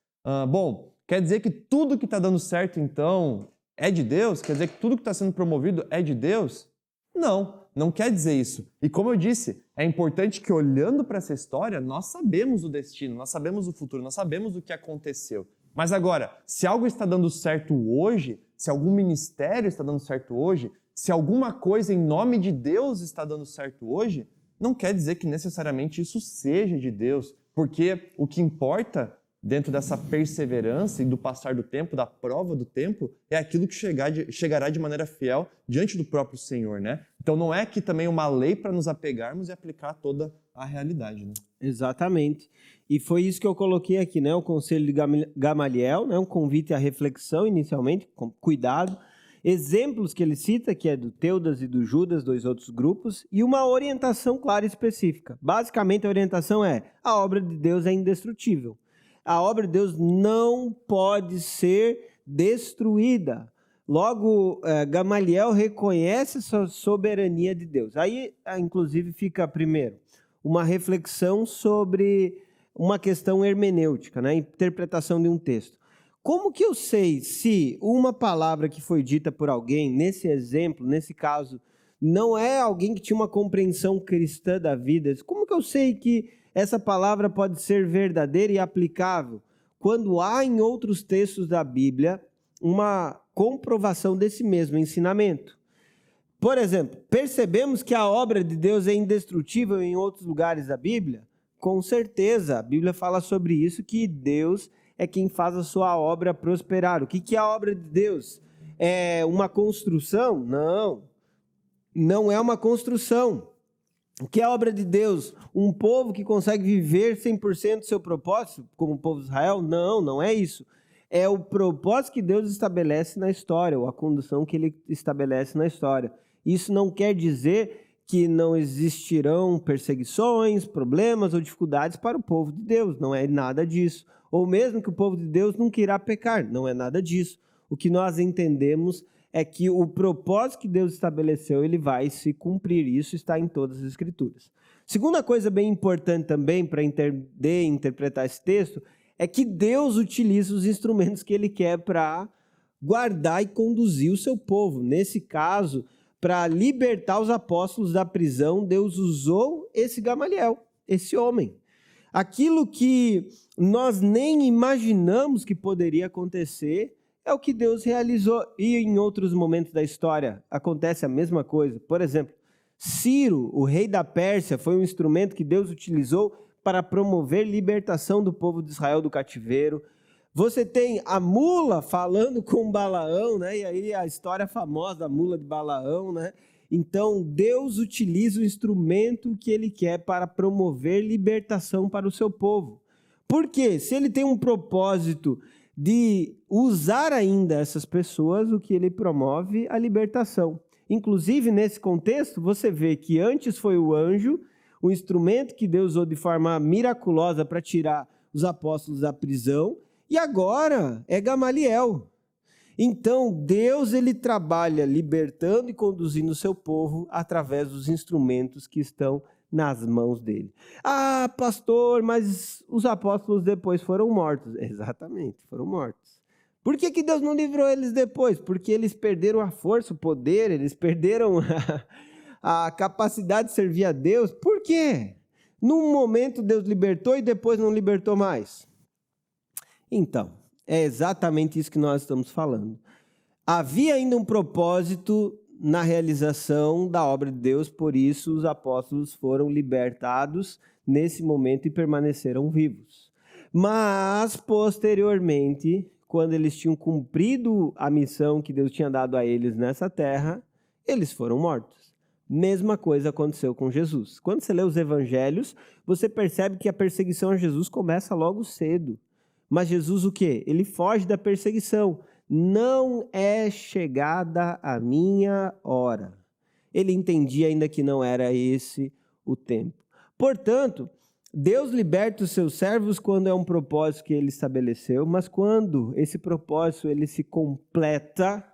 bom, quer dizer que tudo que está dando certo, então, é de Deus? Quer dizer que tudo que está sendo promovido é de Deus? Não, não quer dizer isso. E como eu disse, é importante que olhando para essa história, nós sabemos o destino, nós sabemos o futuro, nós sabemos o que aconteceu. Mas agora, se algo está dando certo hoje, se algum ministério está dando certo hoje, se alguma coisa em nome de Deus está dando certo hoje, não quer dizer que necessariamente isso seja de Deus, porque o que importa dentro dessa perseverança e do passar do tempo, da prova do tempo, é aquilo que chegará de maneira fiel diante do próprio Senhor, né? Então não é aqui também uma lei para nos apegarmos e aplicar toda a realidade, né? Exatamente. E foi isso que eu coloquei aqui, né? O conselho de Gamaliel, né? Um convite à reflexão inicialmente, com cuidado. Exemplos que ele cita, que é do Teudas e do Judas, dois outros grupos, e uma orientação clara e específica. Basicamente, a orientação é: a obra de Deus é indestrutível. A obra de Deus não pode ser destruída. Logo, Gamaliel reconhece essa soberania de Deus. Aí, inclusive, fica primeiro uma reflexão sobre uma questão hermenêutica, né? Interpretação de um texto. Como que eu sei se uma palavra que foi dita por alguém, nesse exemplo, nesse caso, não é alguém que tinha uma compreensão cristã da vida? Como que eu sei que essa palavra pode ser verdadeira e aplicável quando há em outros textos da Bíblia uma comprovação desse mesmo ensinamento? Por exemplo, percebemos que a obra de Deus é indestrutível em outros lugares da Bíblia? Com certeza, a Bíblia fala sobre isso, que Deus é quem faz a sua obra prosperar. O que é a obra de Deus? É uma construção? Não, não é uma construção. O que é a obra de Deus? Um povo que consegue viver 100% do seu propósito, como o povo de Israel? Não, não é isso. É o propósito que Deus estabelece na história, ou a condução que ele estabelece na história. Isso não quer dizer que não existirão perseguições, problemas ou dificuldades para o povo de Deus. Não é nada disso. Ou mesmo que o povo de Deus nunca irá pecar. Não é nada disso. O que nós entendemos é que o propósito que Deus estabeleceu, ele vai se cumprir. Isso está em todas as Escrituras. Segunda coisa bem importante também para entender e interpretar esse texto é que Deus utiliza os instrumentos que ele quer para guardar e conduzir o seu povo. Nesse caso, para libertar os apóstolos da prisão, Deus usou esse Gamaliel, esse homem. Aquilo que nós nem imaginamos que poderia acontecer é o que Deus realizou. E em outros momentos da história acontece a mesma coisa. Por exemplo, Ciro, o rei da Pérsia, foi um instrumento que Deus utilizou para promover libertação do povo de Israel do cativeiro. Você tem a mula falando com Balaão, né? E aí a história famosa da mula de Balaão, né? Então, Deus utiliza o instrumento que ele quer para promover libertação para o seu povo. Por quê? Se ele tem um propósito de usar ainda essas pessoas, o que ele promove? A libertação. Inclusive, nesse contexto, você vê que antes foi o anjo, o instrumento que Deus usou de forma miraculosa para tirar os apóstolos da prisão, e agora é Gamaliel. Então, Deus ele trabalha libertando e conduzindo o seu povo através dos instrumentos que estão nas mãos dele. Ah, pastor, mas os apóstolos depois foram mortos. Exatamente, foram mortos. Por que Deus não livrou eles depois? Porque eles perderam a força, o poder, eles perderam a capacidade de servir a Deus. Por quê? Num momento Deus libertou e depois não libertou mais. Então, é exatamente isso que nós estamos falando. Havia ainda um propósito na realização da obra de Deus, por isso os apóstolos foram libertados nesse momento e permaneceram vivos. Mas, posteriormente, quando eles tinham cumprido a missão que Deus tinha dado a eles nessa terra, eles foram mortos. Mesma coisa aconteceu com Jesus. Quando você lê os evangelhos, você percebe que a perseguição a Jesus começa logo cedo. Mas Jesus o quê? Ele foge da perseguição. Não é chegada a minha hora. Ele entendia ainda que não era esse o tempo. Portanto, Deus liberta os seus servos quando é um propósito que ele estabeleceu, mas quando esse propósito ele se completa,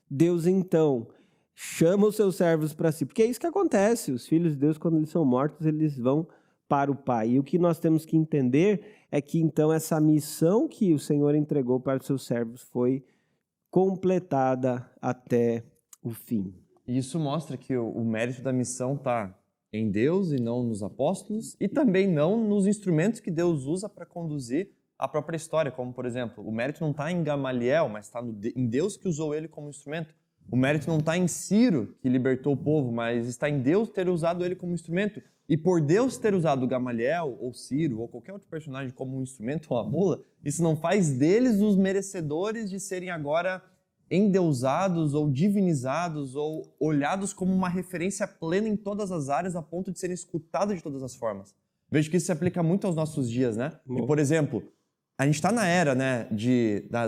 Deus então chama os seus servos para si. Porque é isso que acontece. Os filhos de Deus, quando eles são mortos, eles vão para o Pai. E o que nós temos que entender é que então essa missão que o Senhor entregou para os seus servos foi completada até o fim. E isso mostra que o mérito da missão está em Deus e não nos apóstolos, e também não nos instrumentos que Deus usa para conduzir a própria história, como, por exemplo, o mérito não está em Gamaliel, mas está em Deus que usou ele como instrumento. O mérito não está em Ciro, que libertou o povo, mas está em Deus ter usado ele como instrumento. E por Deus ter usado Gamaliel, ou Ciro, ou qualquer outro personagem como um instrumento ou a mula, isso não faz deles os merecedores de serem agora endeusados ou divinizados ou olhados como uma referência plena em todas as áreas a ponto de serem escutados de todas as formas. Vejo que isso se aplica muito aos nossos dias, né? E, por exemplo, a gente está na era, né,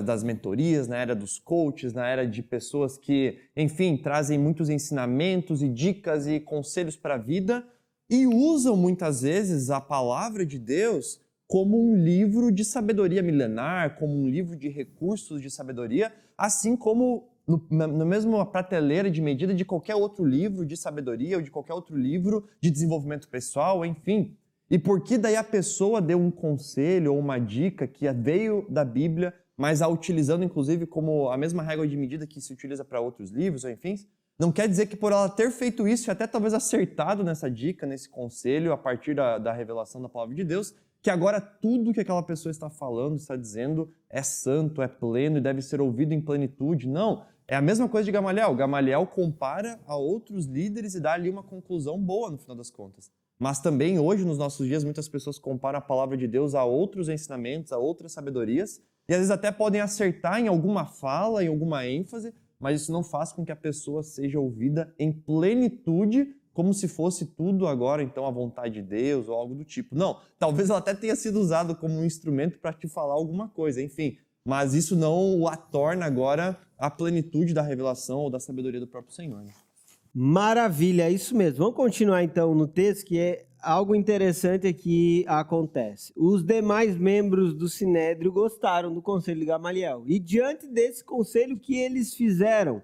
das mentorias, na era dos coaches, na era de pessoas que, enfim, trazem muitos ensinamentos e dicas e conselhos para a vida e usam muitas vezes a palavra de Deus como um livro de sabedoria milenar, como um livro de recursos de sabedoria, assim como na mesma prateleira de medida de qualquer outro livro de sabedoria ou de qualquer outro livro de desenvolvimento pessoal, enfim. E por que daí a pessoa deu um conselho ou uma dica que veio da Bíblia, mas a utilizando inclusive como a mesma régua de medida que se utiliza para outros livros ou enfim, não quer dizer que por ela ter feito isso e até talvez acertado nessa dica, nesse conselho, a partir da revelação da palavra de Deus, que agora tudo que aquela pessoa está falando, está dizendo, é santo, é pleno e deve ser ouvido em plenitude. Não, é a mesma coisa de Gamaliel. Gamaliel compara a outros líderes e dá ali uma conclusão boa no final das contas. Mas também hoje, nos nossos dias, muitas pessoas comparam a palavra de Deus a outros ensinamentos, a outras sabedorias, e às vezes até podem acertar em alguma fala, em alguma ênfase, mas isso não faz com que a pessoa seja ouvida em plenitude, como se fosse tudo agora, então, a vontade de Deus ou algo do tipo. Não, talvez ela até tenha sido usado como um instrumento para te falar alguma coisa, enfim. Mas isso não a torna agora a plenitude da revelação ou da sabedoria do próprio Senhor. Né? Maravilha, é isso mesmo. Vamos continuar então no texto, que é algo interessante que acontece. Os demais membros do Sinédrio gostaram do conselho de Gamaliel. E diante desse conselho, o que eles fizeram?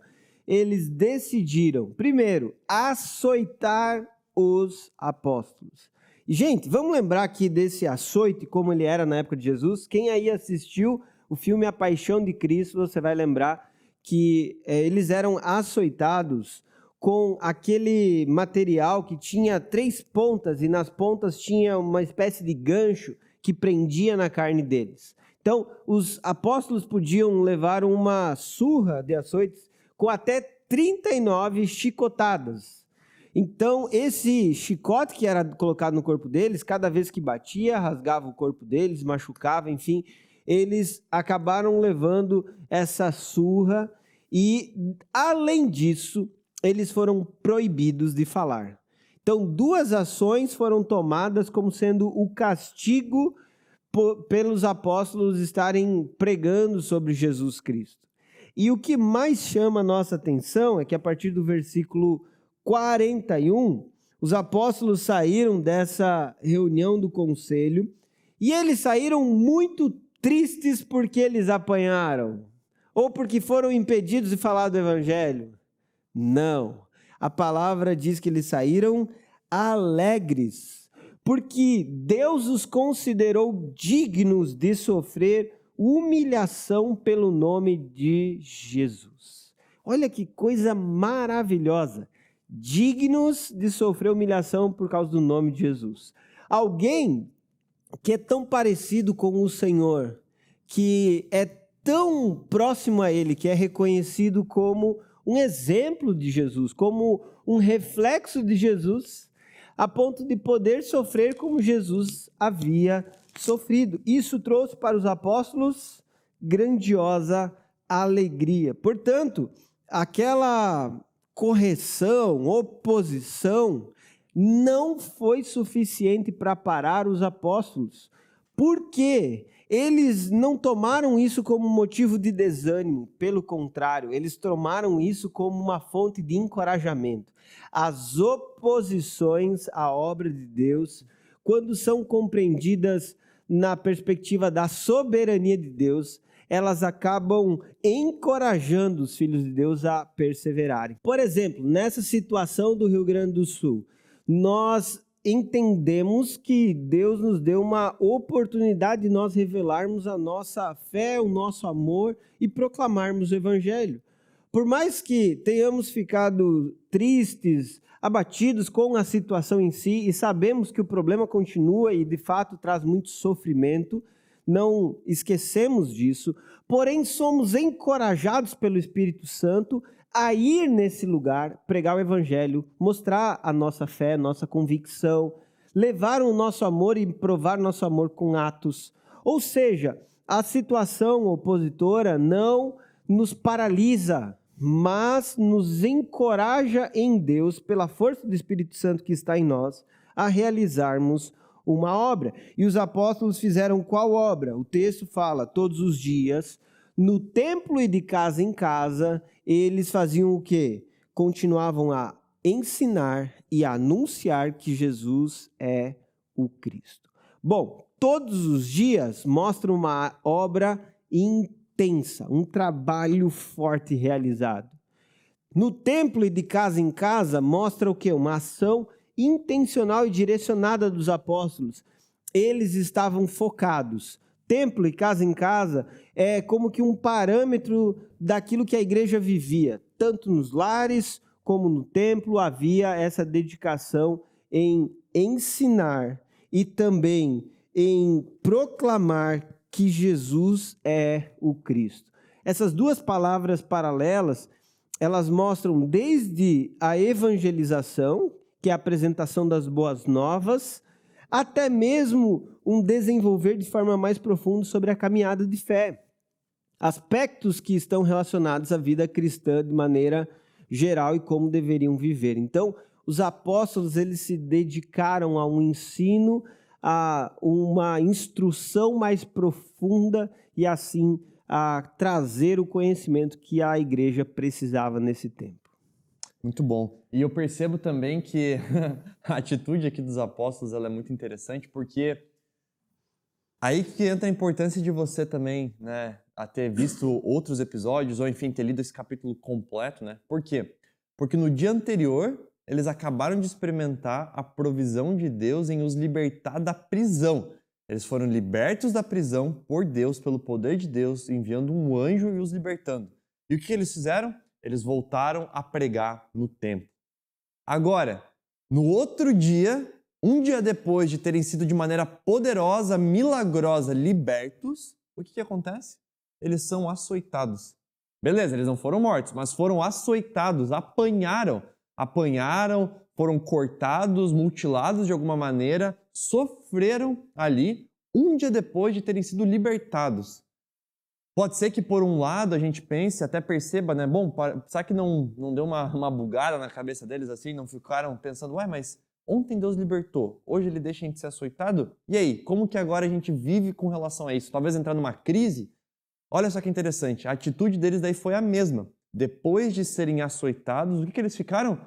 Eles decidiram, primeiro, açoitar os apóstolos. E, gente, vamos lembrar aqui desse açoite, como ele era na época de Jesus. Quem aí assistiu o filme A Paixão de Cristo, você vai lembrar que eles eram açoitados com aquele material que tinha 3 pontas e nas pontas tinha uma espécie de gancho que prendia na carne deles. Então, os apóstolos podiam levar uma surra de açoites com até 39 chicotadas. Então, esse chicote que era colocado no corpo deles, cada vez que batia, rasgava o corpo deles, machucava, enfim, eles acabaram levando essa surra e, além disso, eles foram proibidos de falar. Então, 2 ações foram tomadas como sendo o castigo pelos apóstolos estarem pregando sobre Jesus Cristo. E o que mais chama a nossa atenção é que a partir do versículo 41, os apóstolos saíram dessa reunião do conselho e eles saíram muito tristes porque eles apanharam ou porque foram impedidos de falar do evangelho. Não, a palavra diz que eles saíram alegres, porque Deus os considerou dignos de sofrer humilhação pelo nome de Jesus. Olha que coisa maravilhosa, dignos de sofrer humilhação por causa do nome de Jesus. Alguém que é tão parecido com o Senhor, que é tão próximo a Ele, que é reconhecido como um exemplo de Jesus, como um reflexo de Jesus, a ponto de poder sofrer como Jesus havia sofrido. Isso trouxe para os apóstolos grandiosa alegria. Portanto, aquela correção, oposição, não foi suficiente para parar os apóstolos. Por quê? Eles não tomaram isso como motivo de desânimo, pelo contrário, eles tomaram isso como uma fonte de encorajamento. As oposições à obra de Deus, quando são compreendidas na perspectiva da soberania de Deus, elas acabam encorajando os filhos de Deus a perseverarem. Por exemplo, nessa situação do Rio Grande do Sul, nós entendemos que Deus nos deu uma oportunidade de nós revelarmos a nossa fé, o nosso amor e proclamarmos o Evangelho. Por mais que tenhamos ficado tristes, abatidos com a situação em si e sabemos que o problema continua e de fato traz muito sofrimento, não esquecemos disso, porém somos encorajados pelo Espírito Santo a ir nesse lugar, pregar o Evangelho, mostrar a nossa fé, nossa convicção, levar o nosso amor e provar nosso amor com atos. Ou seja, a situação opositora não nos paralisa, mas nos encoraja em Deus, pela força do Espírito Santo que está em nós, a realizarmos uma obra. E os apóstolos fizeram qual obra? O texto fala, todos os dias, no templo e de casa em casa, eles faziam o quê? Continuavam a ensinar e a anunciar que Jesus é o Cristo. Bom, todos os dias mostram uma obra intensa, um trabalho forte realizado. No templo e de casa em casa mostra o quê? Uma ação intencional e direcionada dos apóstolos. Eles estavam focados. Templo e casa em casa é como que um parâmetro daquilo que a igreja vivia. Tanto nos lares como no templo havia essa dedicação em ensinar e também em proclamar que Jesus é o Cristo. Essas duas palavras paralelas, elas mostram desde a evangelização, que é a apresentação das boas novas, até mesmo um desenvolver de forma mais profunda sobre a caminhada de fé. Aspectos que estão relacionados à vida cristã de maneira geral e como deveriam viver. Então, os apóstolos, eles se dedicaram a um ensino, a uma instrução mais profunda e assim a trazer o conhecimento que a igreja precisava nesse tempo. Muito bom. E eu percebo também que a atitude aqui dos apóstolos ela é muito interessante, porque aí que entra a importância de você também, né, a ter visto outros episódios, ou enfim, ter lido esse capítulo completo, né? Por quê? Porque no dia anterior, eles acabaram de experimentar a provisão de Deus em os libertar da prisão. Eles foram libertos da prisão por Deus, pelo poder de Deus, enviando um anjo e os libertando. E o que eles fizeram? Eles voltaram a pregar no templo. Agora, no outro dia, um dia depois de terem sido de maneira poderosa, milagrosa, libertos, o que acontece? Eles são açoitados. Beleza, eles não foram mortos, mas foram açoitados, apanharam, foram cortados, mutilados de alguma maneira, sofreram ali um dia depois de terem sido libertados. Pode ser que por um lado a gente pense, até perceba, né? Bom, será que não deu uma bugada na cabeça deles assim? Não ficaram pensando, ué, mas ontem Deus libertou, hoje Ele deixa a gente ser açoitado? E aí, como que agora a gente vive com relação a isso? Talvez entrar numa crise? Olha só que interessante, a atitude deles daí foi a mesma. Depois de serem açoitados, o que eles ficaram?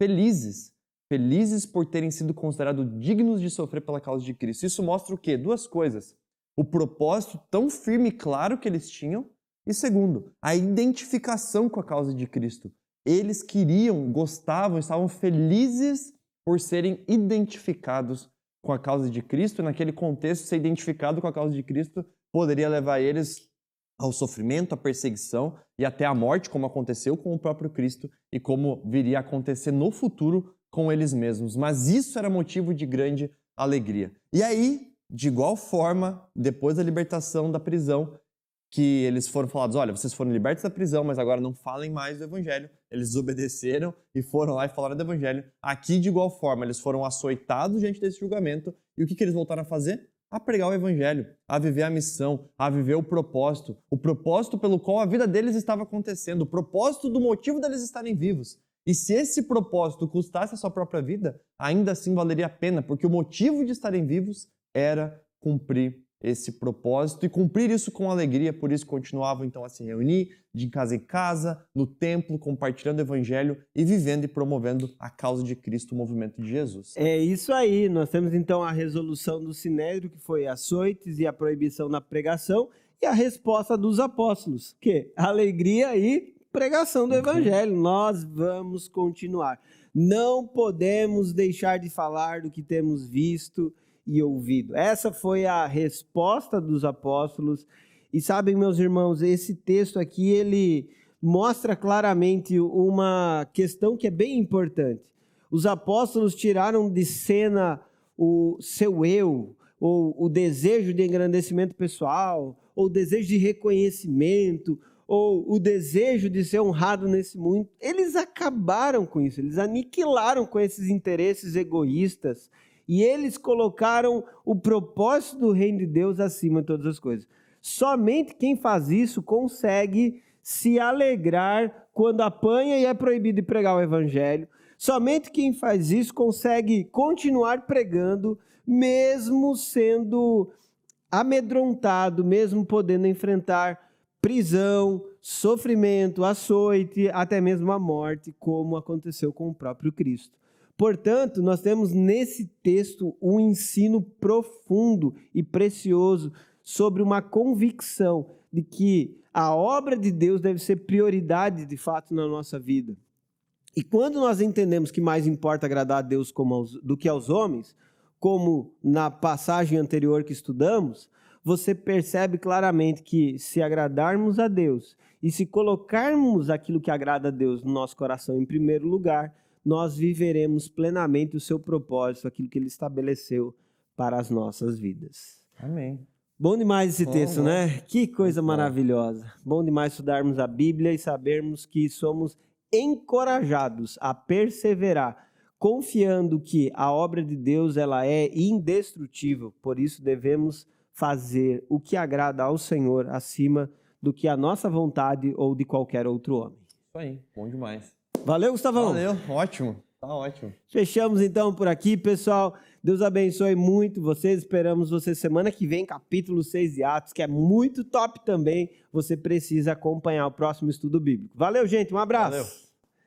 Felizes. Felizes por terem sido considerados dignos de sofrer pela causa de Cristo. Isso mostra o quê? Duas coisas. O propósito tão firme e claro que eles tinham. E segundo, a identificação com a causa de Cristo. Eles queriam, gostavam, estavam felizes por serem identificados com a causa de Cristo. E naquele contexto, ser identificado com a causa de Cristo poderia levar eles ao sofrimento, à perseguição e até à morte, como aconteceu com o próprio Cristo e como viria a acontecer no futuro com eles mesmos. Mas isso era motivo de grande alegria. E aí, de igual forma, depois da libertação da prisão, que eles foram falados, olha, vocês foram libertos da prisão, mas agora não falem mais do Evangelho. Eles desobedeceram e foram lá e falaram do Evangelho. Aqui, de igual forma, eles foram açoitados diante desse julgamento. E o que eles voltaram a fazer? A pregar o Evangelho, a viver a missão, a viver o propósito pelo qual a vida deles estava acontecendo, o propósito do motivo deles estarem vivos. E se esse propósito custasse a sua própria vida, ainda assim valeria a pena, porque o motivo de estarem vivos era cumprir esse propósito e cumprir isso com alegria, por isso continuavam então a se reunir de casa em casa, no templo, compartilhando o Evangelho e vivendo e promovendo a causa de Cristo, o movimento de Jesus. É isso aí, nós temos então a resolução do Sinédrio, que foi açoites e a proibição da pregação, e a resposta dos apóstolos, que alegria e pregação do Evangelho. Nós vamos continuar. Não podemos deixar de falar do que temos visto e ouvido. Essa foi a resposta dos apóstolos. E sabem, meus irmãos, esse texto aqui, ele mostra claramente uma questão que é bem importante. Os apóstolos tiraram de cena o seu eu, ou o desejo de engrandecimento pessoal, ou o desejo de reconhecimento, ou o desejo de ser honrado nesse mundo. Eles acabaram com isso, eles aniquilaram com esses interesses egoístas, e eles colocaram o propósito do reino de Deus acima de todas as coisas. Somente quem faz isso consegue se alegrar quando apanha e é proibido de pregar o Evangelho. Somente quem faz isso consegue continuar pregando, mesmo sendo amedrontado, mesmo podendo enfrentar prisão, sofrimento, açoite, até mesmo a morte, como aconteceu com o próprio Cristo. Portanto, nós temos nesse texto um ensino profundo e precioso sobre uma convicção de que a obra de Deus deve ser prioridade de fato na nossa vida. E quando nós entendemos que mais importa agradar a Deus do que aos homens, como na passagem anterior que estudamos, você percebe claramente que se agradarmos a Deus e se colocarmos aquilo que agrada a Deus no nosso coração em primeiro lugar, nós viveremos plenamente o seu propósito, aquilo que Ele estabeleceu para as nossas vidas. Amém. Bom demais esse texto, né? Que coisa Muito bom. maravilhosa. Bom demais estudarmos a Bíblia e sabermos que somos encorajados a perseverar, confiando que a obra de Deus ela é indestrutível. Por isso devemos fazer o que agrada ao Senhor acima do que a nossa vontade ou de qualquer outro homem. Isso aí, bom demais. Valeu, Gustavão? Valeu, ótimo. Tá ótimo. Fechamos então por aqui, pessoal. Deus abençoe muito vocês. Esperamos você semana que vem, capítulo 6 de Atos, que é muito top também. Você precisa acompanhar o próximo estudo bíblico. Valeu, gente. Um abraço. Valeu.